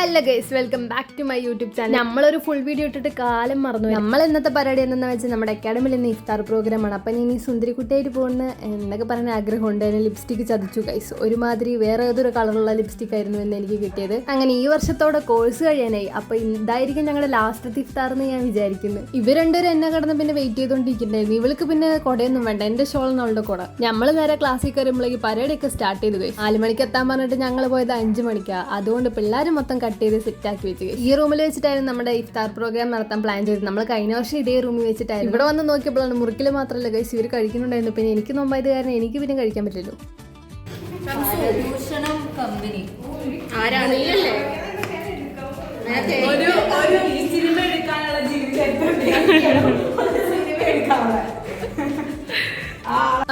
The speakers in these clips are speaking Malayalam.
Hello guys, welcome back to my YouTube channel. നമ്മളൊരു ഫുൾ വീഡിയോ ഇട്ടിട്ട് കാലം മറന്നു. നമ്മൾ ഇന്നത്തെ പരിപാടി എന്താണെന്ന് വെച്ചാൽ നമ്മുടെ അക്കാഡമിയിൽ ഇന്ന് ഇഫ്താർ പ്രോഗ്രാമാണ്. അപ്പം ഇനി സുന്ദരിക്കുട്ടിയായിട്ട് പോകുന്ന എന്നൊക്കെ പറയുന്ന ആഗ്രഹമുണ്ട്. അതിന് ലിപ്സ്റ്റിക്ക് ചതിച്ചു ഗൈസ്. ഒരുമാതിരി വേറെ ഏതൊരു കളറുള്ള ലിപ്സ്റ്റിക് ആയിരുന്നു എന്ന് എനിക്ക് കിട്ടിയത്. അങ്ങനെ ഈ വർഷത്തോടെ കോഴ്സ് കഴിയാനായി. അപ്പോൾ ഇതായിരിക്കും ഞങ്ങളുടെ ലാസ്റ്റത്തെ ഇഫ്താർ എന്ന് ഞാൻ വിചാരിക്കുന്നു. ഇവർ രണ്ടുപേരും എന്നെ കിടന്ന് പിന്നെ വെയിറ്റ് ചെയ്തുകൊണ്ടിരിക്കുന്നുണ്ടായിരുന്നു. ഇവൾക്ക് പിന്നെ കുടയൊന്നും വേണ്ട, എൻ്റെ ഷോളിന് അവളുടെ കുട. നമ്മൾ നേരെ ക്ലാസ്സിൽ കയറുമ്പോഴേക്ക് പരിപാടിയൊക്കെ സ്റ്റാർട്ട് ചെയ്തു ഗൈസ്. 4 മണിക്ക് എത്താൻ പറഞ്ഞിട്ട് ഞങ്ങൾ പോയത് 5 മണിക്കാണ്. അതുകൊണ്ട് പിള്ളേർ മൊത്തം കട്ട് ചെയ്ത് സെറ്റാക്കി വെച്ച്. ഈ റൂമിൽ വെച്ചിട്ടായിരുന്നു നമ്മുടെ ഇഫ്താർ പ്രോഗ്രാം നടത്താൻ പ്ലാൻ ചെയ്തത്. നമ്മൾ കഴിഞ്ഞ വർഷം ഇതേ റൂമിൽ വെച്ചിട്ടായിരുന്നു. ഇവിടെ വന്ന് നോക്കിയപ്പോഴാണ് മുറുക്കിൽ മാത്രമല്ല ഗൈസ് ഇവർ കഴിക്കുന്നുണ്ടായിരുന്നു. പിന്നെ എനിക്ക് നോമ്പായത് കാരണം എനിക്ക് പിന്നെ കഴിക്കാൻ പറ്റില്ലല്ലോ.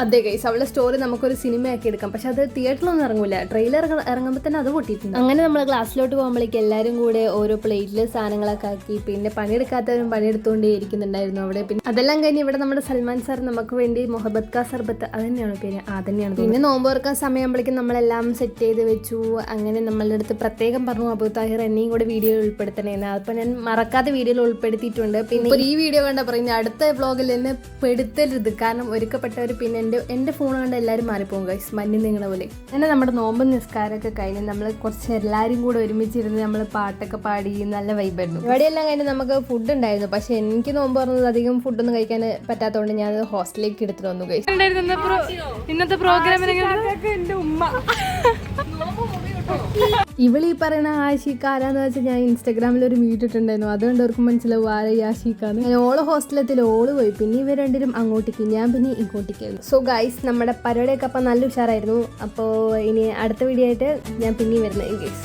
അതെ ഗൈസ്, അവളുടെ സ്റ്റോറി നമുക്കൊരു സിനിമയാക്കി എടുക്കാം. പക്ഷെ അത് തിയേറ്ററിലൊന്നും ഇറങ്ങൂല. ട്രെയിലർ ഇറങ്ങുമ്പോൾ തന്നെ അത് പൊട്ടിയിട്ടുണ്ട്. അങ്ങനെ നമ്മൾ ക്ലാസ്സിലോട്ട് പോകുമ്പോഴേക്ക് എല്ലാവരും കൂടെ ഓരോ പ്ലേറ്റിൽ സാധനങ്ങളൊക്കെ ആക്കി. പിന്നെ പണിയെടുക്കാത്തവരും പണിയെടുത്തുകൊണ്ടേ ഇരിക്കുന്നുണ്ടായിരുന്നു അവിടെ. പിന്നെ അതെല്ലാം കഴിഞ്ഞ് ഇവിടെ നമ്മുടെ സൽമാൻ സാർ നമുക്ക് വേണ്ടി മൊഹബത്ത് കാ സർബത്ത് അതന്നെയാണ് പേര്, അതന്നെയാണ്. പിന്നെ നോമ്പ് തുറക്കാൻ സമയമാകുമ്പോഴേക്കും നമ്മളെല്ലാം സെറ്റ് ചെയ്ത് വെച്ചു. അങ്ങനെ നമ്മളുടെ അടുത്ത് പ്രത്യേകം പറഞ്ഞു അബു താഹിർ എന്നെയും കൂടെ വീഡിയോയിൽ ഉൾപ്പെടുത്തണേന്ന്. അപ്പോൾ ഞാൻ മറക്കാതെ വീഡിയോയിൽ ഉൾപ്പെടുത്തിയിട്ടുണ്ട്. പിന്നെ ഈ വീഡിയോ കണ്ട പറയുന്നത് അടുത്ത വ്ളോഗിൽ എന്നെ പെടുത്തരുത്, കാരണം ഒരുക്കപ്പെട്ടവർ പിന്നെ എൻ്റെ ഫോൺ കണ്ട് എല്ലാവരും മാറിപ്പോകും ഗൈസ്, മഞ്ഞ് നിങ്ങളെ പോലെ. അങ്ങനെ നമ്മുടെ നോമ്പ് നിസ്കാരമൊക്കെ കഴിഞ്ഞ് നമ്മൾ കുറച്ച് എല്ലാവരും കൂടെ ഒരുമിച്ചിരുന്ന് നമ്മൾ പാട്ടൊക്കെ പാടി നല്ല വൈബായിരുന്നു. ഇവിടെയെല്ലാം കഴിഞ്ഞ് നമുക്ക് ഫുഡ് ഉണ്ടായിരുന്നു. പക്ഷെ എനിക്ക് നോമ്പ് പറഞ്ഞത് അധികം ഫുഡൊന്നും കഴിക്കാൻ പറ്റാത്തതുകൊണ്ട് ഞാൻ ഹോസ്റ്റലിലേക്ക് എടുത്തിട്ട് വന്നു ഗൈസ്. ഇന്നത്തെ പ്രോഗ്രാമിന് എൻ്റെ ഉമ്മ ഇവളീ പറയുന്ന ആഷിക്ക ആരാന്ന് വെച്ചാൽ ഞാൻ ഇൻസ്റ്റാഗ്രാമിൽ ഒരു വീഡിയോ ഇട്ടിട്ടുണ്ടായിരുന്നു. അതുകൊണ്ട് അവർക്ക് മനസ്സിലാവും ആരെ ആഷിക്കാന്ന്. ഞാൻ ഓള് ഹോസ്റ്റലത്തിൽ ഓള് പോയി, പിന്നെ ഇവർ രണ്ടിനും അങ്ങോട്ടേക്ക്, ഞാൻ പിന്നെ ഇങ്ങോട്ടേക്കായിരുന്നു. സോ ഗൈസ്, നമ്മുടെ പരിപാടിയൊക്കെ അപ്പം നല്ല ഉഷാറായിരുന്നു. അപ്പോൾ ഇനി അടുത്ത വീഡിയോ ആയിട്ട് ഞാൻ പിന്നെയും വരുന്നത് ഗൈസ്.